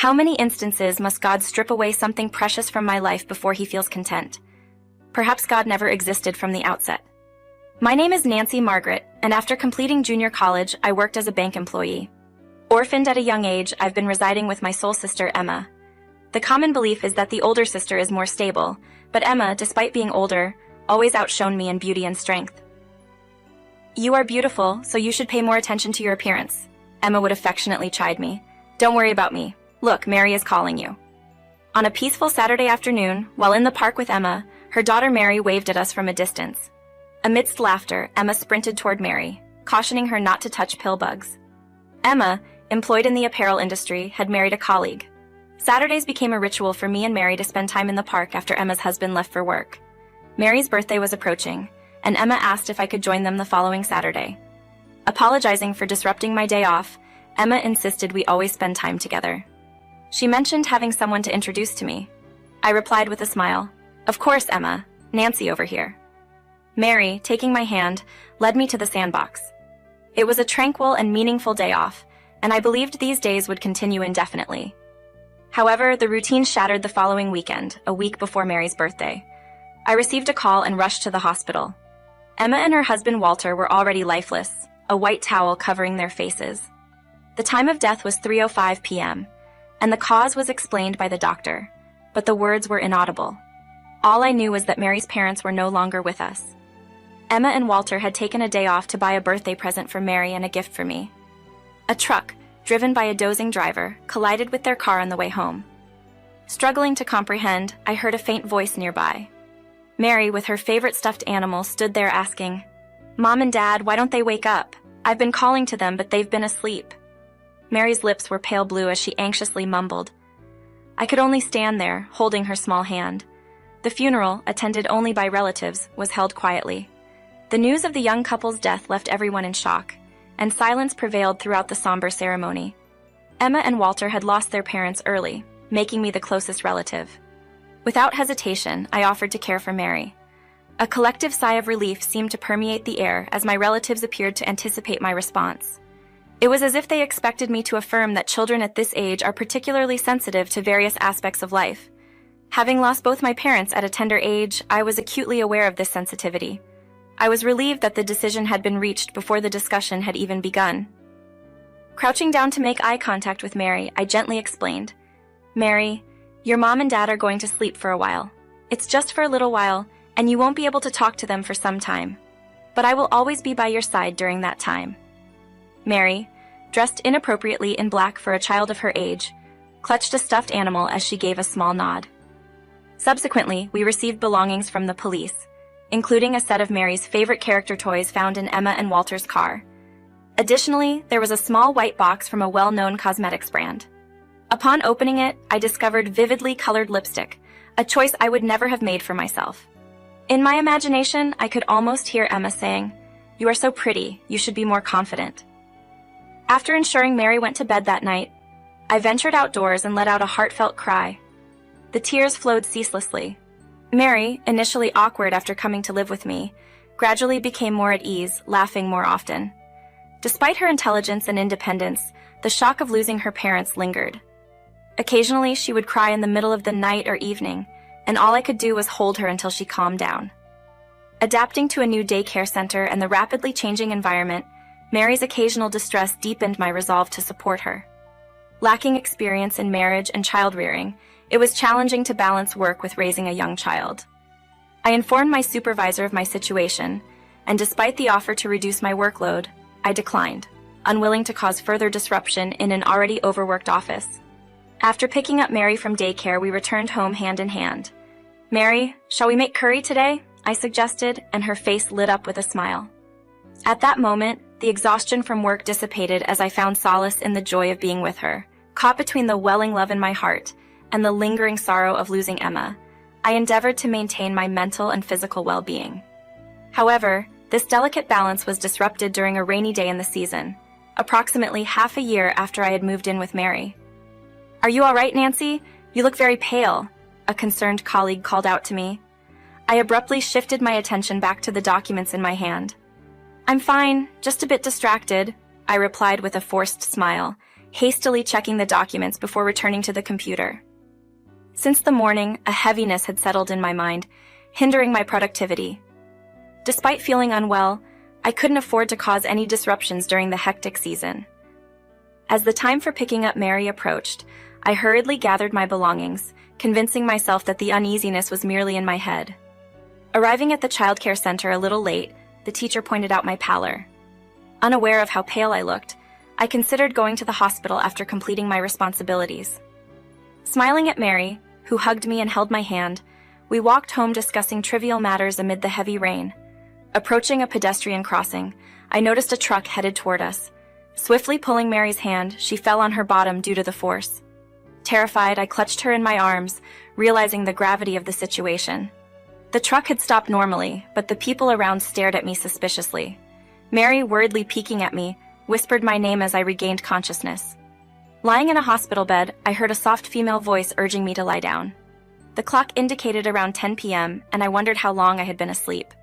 How many instances must God strip away something precious from my life before he feels content? Perhaps God never existed from the outset. My name is Nancy Margaret, and after completing junior college, I worked as a bank employee. Orphaned at a young age, I've been residing with my soul sister, Emma. The common belief is that the older sister is more stable, but Emma, despite being older, always outshone me in beauty and strength. "You are beautiful, so you should pay more attention to your appearance," Emma would affectionately chide me. "Don't worry about me. Look, Mary is calling you." On a peaceful Saturday afternoon, while in the park with Emma, her daughter Mary waved at us from a distance. Amidst laughter, Emma sprinted toward Mary, cautioning her not to touch pill bugs. Emma, employed in the apparel industry, had married a colleague. Saturdays became a ritual for me and Mary to spend time in the park after Emma's husband left for work. Mary's birthday was approaching, and Emma asked if I could join them the following Saturday. Apologizing for disrupting my day off, Emma insisted we always spend time together. She mentioned having someone to introduce to me. I replied with a smile, "Of course, Emma, Nancy over here." Mary, taking my hand, led me to the sandbox. It was a tranquil and meaningful day off, and I believed these days would continue indefinitely. However, the routine shattered the following weekend, a week before Mary's birthday. I received a call and rushed to the hospital. Emma and her husband Walter were already lifeless, a white towel covering their faces. The time of death was 3:05 p.m., and the cause was explained by the doctor, but the words were inaudible. All I knew was that Mary's parents were no longer with us. Emma and Walter had taken a day off to buy a birthday present for Mary and a gift for me. A truck, driven by a dozing driver, collided with their car on the way home. Struggling to comprehend, I heard a faint voice nearby. Mary, with her favorite stuffed animal, stood there asking, "Mom and Dad, why don't they wake up? I've been calling to them, but they've been asleep." Mary's lips were pale blue as she anxiously mumbled. I could only stand there, holding her small hand. The funeral, attended only by relatives, was held quietly. The news of the young couple's death left everyone in shock, and silence prevailed throughout the somber ceremony. Emma and Walter had lost their parents early, making me the closest relative. Without hesitation, I offered to care for Mary. A collective sigh of relief seemed to permeate the air as my relatives appeared to anticipate my response. It was as if they expected me to affirm that children at this age are particularly sensitive to various aspects of life. Having lost both my parents at a tender age, I was acutely aware of this sensitivity. I was relieved that the decision had been reached before the discussion had even begun. Crouching down to make eye contact with Mary, I gently explained, "Mary, your mom and dad are going to sleep for a while. It's just for a little while, and you won't be able to talk to them for some time. But I will always be by your side during that time." Mary, dressed inappropriately in black for a child of her age, clutched a stuffed animal as she gave a small nod. Subsequently, we received belongings from the police, including a set of Mary's favorite character toys found in Emma and Walter's car. Additionally, there was a small white box from a well-known cosmetics brand. Upon opening it, I discovered vividly colored lipstick, a choice I would never have made for myself. In my imagination, I could almost hear Emma saying, "You are so pretty, you should be more confident." After ensuring Mary went to bed that night, I ventured outdoors and let out a heartfelt cry. The tears flowed ceaselessly. Mary, initially awkward after coming to live with me, gradually became more at ease, laughing more often. Despite her intelligence and independence, the shock of losing her parents lingered. Occasionally, she would cry in the middle of the night or evening, and all I could do was hold her until she calmed down. Adapting to a new daycare center and the rapidly changing environment, Mary's occasional distress deepened my resolve to support her. Lacking experience in marriage and child-rearing, it was challenging to balance work with raising a young child. I informed my supervisor of my situation, and despite the offer to reduce my workload, I declined, unwilling to cause further disruption in an already overworked office. After picking up Mary from daycare, we returned home hand in hand. "Mary, shall we make curry today?" I suggested, and her face lit up with a smile. At that moment, the exhaustion from work dissipated as I found solace in the joy of being with her. Caught between the welling love in my heart and the lingering sorrow of losing Emma, I endeavored to maintain my mental and physical well-being. However, this delicate balance was disrupted during a rainy day in the season, approximately half a year after I had moved in with Mary. "Are you all right, Nancy? You look very pale," a concerned colleague called out to me. I abruptly shifted my attention back to the documents in my hand. "I'm fine, just a bit distracted," I replied with a forced smile, hastily checking the documents before returning to the computer. Since the morning, a heaviness had settled in my mind, hindering my productivity. Despite feeling unwell, I couldn't afford to cause any disruptions during the hectic season. As the time for picking up Mary approached, I hurriedly gathered my belongings, convincing myself that the uneasiness was merely in my head. Arriving at the childcare center a little late, the teacher pointed out my pallor. Unaware of how pale I looked, I considered going to the hospital after completing my responsibilities. Smiling at Mary, who hugged me and held my hand, we walked home discussing trivial matters amid the heavy rain. Approaching a pedestrian crossing, I noticed a truck headed toward us. Swiftly pulling Mary's hand, she fell on her bottom due to the force. Terrified, I clutched her in my arms, realizing the gravity of the situation. The truck had stopped normally, but the people around stared at me suspiciously. Mary, worriedly peeking at me, whispered my name as I regained consciousness. Lying in a hospital bed, I heard a soft female voice urging me to lie down. The clock indicated around 10 p.m., and I wondered how long I had been asleep.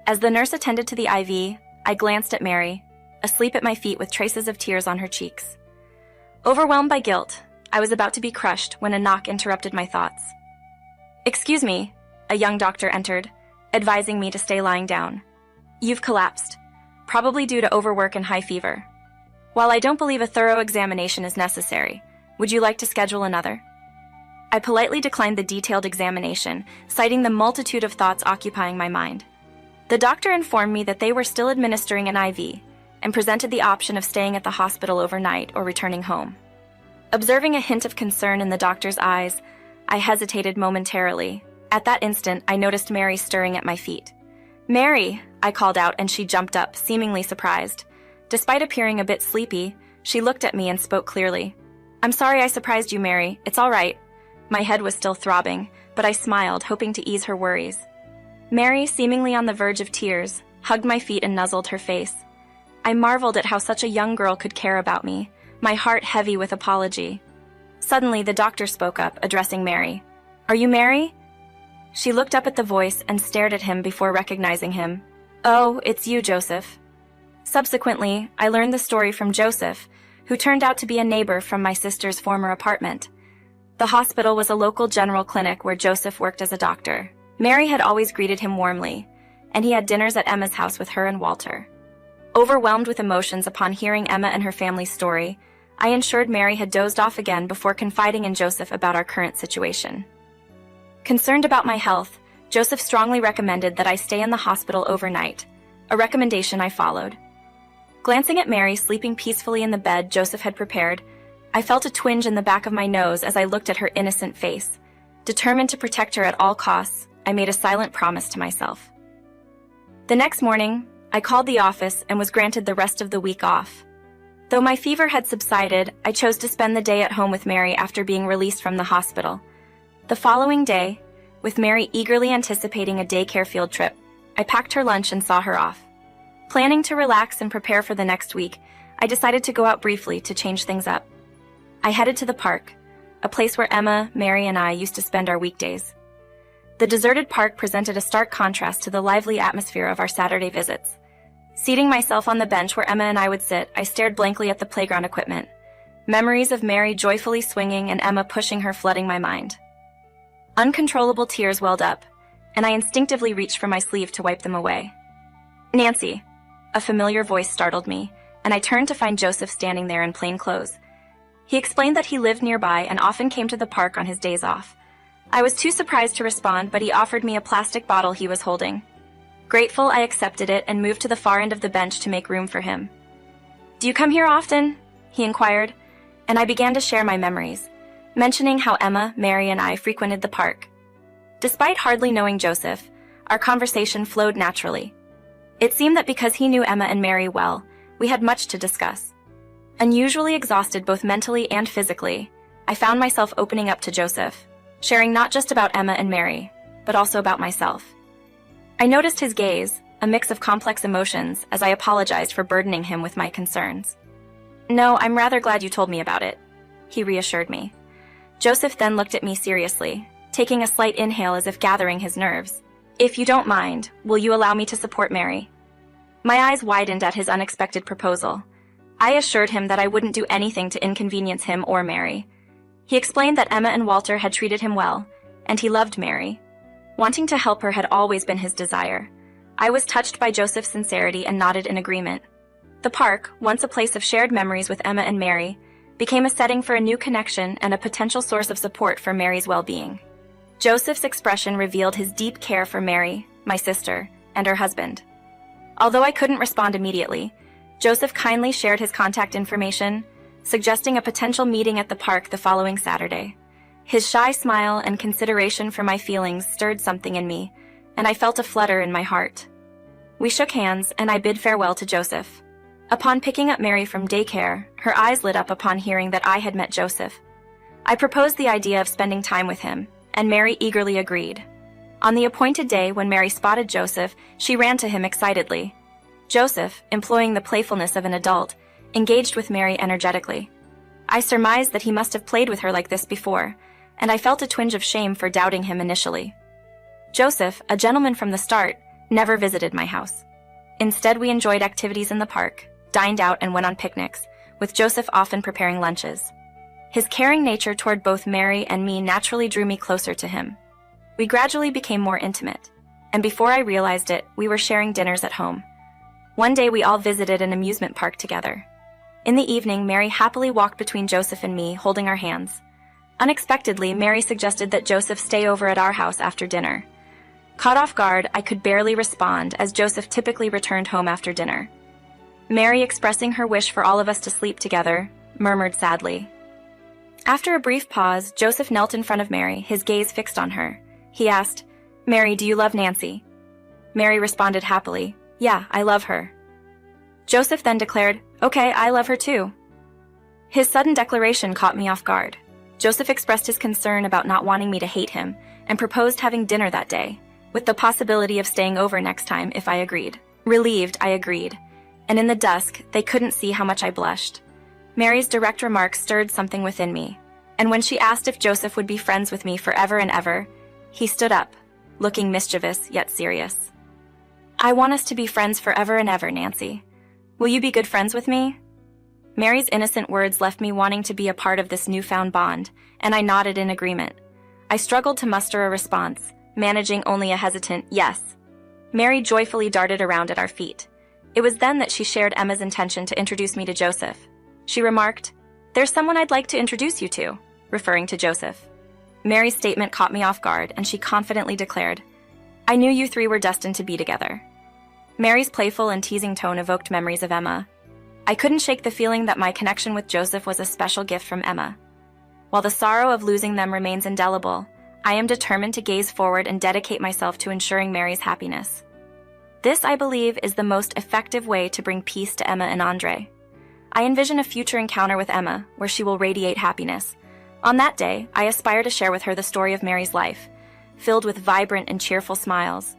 As the nurse attended to the IV, I glanced at Mary, asleep at my feet with traces of tears on her cheeks. Overwhelmed by guilt, I was about to be crushed when a knock interrupted my thoughts. "Excuse me," a young doctor entered, advising me to stay lying down. "You've collapsed, probably due to overwork and high fever. While I don't believe a thorough examination is necessary, would you like to schedule another?" I politely declined the detailed examination, citing the multitude of thoughts occupying my mind. The doctor informed me that they were still administering an IV, and presented the option of staying at the hospital overnight or returning home. Observing a hint of concern in the doctor's eyes, I hesitated momentarily. At that instant, I noticed Mary stirring at my feet. "Mary!" I called out, and she jumped up, seemingly surprised. Despite appearing a bit sleepy, she looked at me and spoke clearly. "I'm sorry I surprised you, Mary. It's all right." My head was still throbbing, but I smiled, hoping to ease her worries. Mary, seemingly on the verge of tears, hugged my feet and nuzzled her face. I marveled at how such a young girl could care about me, my heart heavy with apology. Suddenly, the doctor spoke up, addressing Mary. "Are you Mary?" She looked up at the voice and stared at him before recognizing him. "Oh, it's you, Joseph." Subsequently, I learned the story from Joseph, who turned out to be a neighbor from my sister's former apartment. The hospital was a local general clinic where Joseph worked as a doctor. Mary had always greeted him warmly, and he had dinners at Emma's house with her and Walter. Overwhelmed with emotions upon hearing Emma and her family's story, I ensured Mary had dozed off again before confiding in Joseph about our current situation. Concerned about my health, Joseph strongly recommended that I stay in the hospital overnight, a recommendation I followed. Glancing at Mary sleeping peacefully in the bed Joseph had prepared, I felt a twinge in the back of my nose as I looked at her innocent face. Determined to protect her at all costs, I made a silent promise to myself. The next morning, I called the office and was granted the rest of the week off. Though my fever had subsided, I chose to spend the day at home with Mary after being released from the hospital. The following day, with Mary eagerly anticipating a daycare field trip, I packed her lunch and saw her off. Planning to relax and prepare for the next week, I decided to go out briefly to change things up. I headed to the park, a place where Emma, Mary, and I used to spend our weekdays. The deserted park presented a stark contrast to the lively atmosphere of our Saturday visits. Seating myself on the bench where Emma and I would sit, I stared blankly at the playground equipment. Memories of Mary joyfully swinging and Emma pushing her flooding my mind. Uncontrollable tears welled up, and I instinctively reached for my sleeve to wipe them away. "Nancy," a familiar voice startled me, and I turned to find Joseph standing there in plain clothes. He explained that he lived nearby and often came to the park on his days off. I was too surprised to respond, but he offered me a plastic bottle he was holding. Grateful, I accepted it and moved to the far end of the bench to make room for him. "Do you come here often?" he inquired, and I began to share my memories, mentioning how Emma, Mary, and I frequented the park. Despite hardly knowing Joseph, our conversation flowed naturally. It seemed that because he knew Emma and Mary well, we had much to discuss. Unusually exhausted both mentally and physically, I found myself opening up to Joseph, sharing not just about Emma and Mary, but also about myself. I noticed his gaze, a mix of complex emotions, as I apologized for burdening him with my concerns. "No, I'm rather glad you told me about it," he reassured me. Joseph then looked at me seriously, taking a slight inhale as if gathering his nerves. "If you don't mind, will you allow me to support Mary?" My eyes widened at his unexpected proposal. I assured him that I wouldn't do anything to inconvenience him or Mary. He explained that Emma and Walter had treated him well, and he loved Mary. Wanting to help her had always been his desire. I was touched by Joseph's sincerity and nodded in agreement. The park, once a place of shared memories with Emma and Mary, became a setting for a new connection and a potential source of support for Mary's well-being. Joseph's expression revealed his deep care for Mary, my sister, and her husband. Although I couldn't respond immediately, Joseph kindly shared his contact information, suggesting a potential meeting at the park the following Saturday. His shy smile and consideration for my feelings stirred something in me, and I felt a flutter in my heart. We shook hands, and I bid farewell to Joseph. Upon picking up Mary from daycare, her eyes lit up upon hearing that I had met Joseph. I proposed the idea of spending time with him, and Mary eagerly agreed. On the appointed day when Mary spotted Joseph, she ran to him excitedly. Joseph, employing the playfulness of an adult, engaged with Mary energetically. I surmised that he must have played with her like this before, and I felt a twinge of shame for doubting him initially. Joseph, a gentleman from the start, never visited my house. Instead, we enjoyed activities in the park, dined out, and went on picnics, with Joseph often preparing lunches. His caring nature toward both Mary and me naturally drew me closer to him. We gradually became more intimate, and before I realized it, we were sharing dinners at home. One day we all visited an amusement park together. In the evening, Mary happily walked between Joseph and me, holding our hands. Unexpectedly, Mary suggested that Joseph stay over at our house after dinner. Caught off guard, I could barely respond, as Joseph typically returned home after dinner. Mary, expressing her wish for all of us to sleep together, murmured sadly. After a brief pause, Joseph knelt in front of Mary, his gaze fixed on her. He asked, "Mary, do you love Nancy?" Mary responded happily, "Yeah, I love her." Joseph then declared, "Okay, I love her too." His sudden declaration caught me off guard. Joseph expressed his concern about not wanting me to hate him and proposed having dinner that day, with the possibility of staying over next time if I agreed. Relieved, I agreed, and in the dusk, they couldn't see how much I blushed. Mary's direct remarks stirred something within me, and when she asked if Joseph would be friends with me forever and ever, he stood up, looking mischievous yet serious. "I want us to be friends forever and ever, Nancy. Will you be good friends with me?" Mary's innocent words left me wanting to be a part of this newfound bond, and I nodded in agreement. I struggled to muster a response, managing only a hesitant yes. Mary joyfully darted around at our feet. It was then that she shared Emma's intention to introduce me to Joseph. She remarked, "There's someone I'd like to introduce you to," referring to Joseph. Mary's statement caught me off guard, and she confidently declared, "I knew you three were destined to be together." Mary's playful and teasing tone evoked memories of Emma. I couldn't shake the feeling that my connection with Joseph was a special gift from Emma. While the sorrow of losing them remains indelible, I am determined to gaze forward and dedicate myself to ensuring Mary's happiness. This, I believe, is the most effective way to bring peace to Emma and Andre. I envision a future encounter with Emma, where she will radiate happiness. On that day, I aspire to share with her the story of Mary's life, filled with vibrant and cheerful smiles,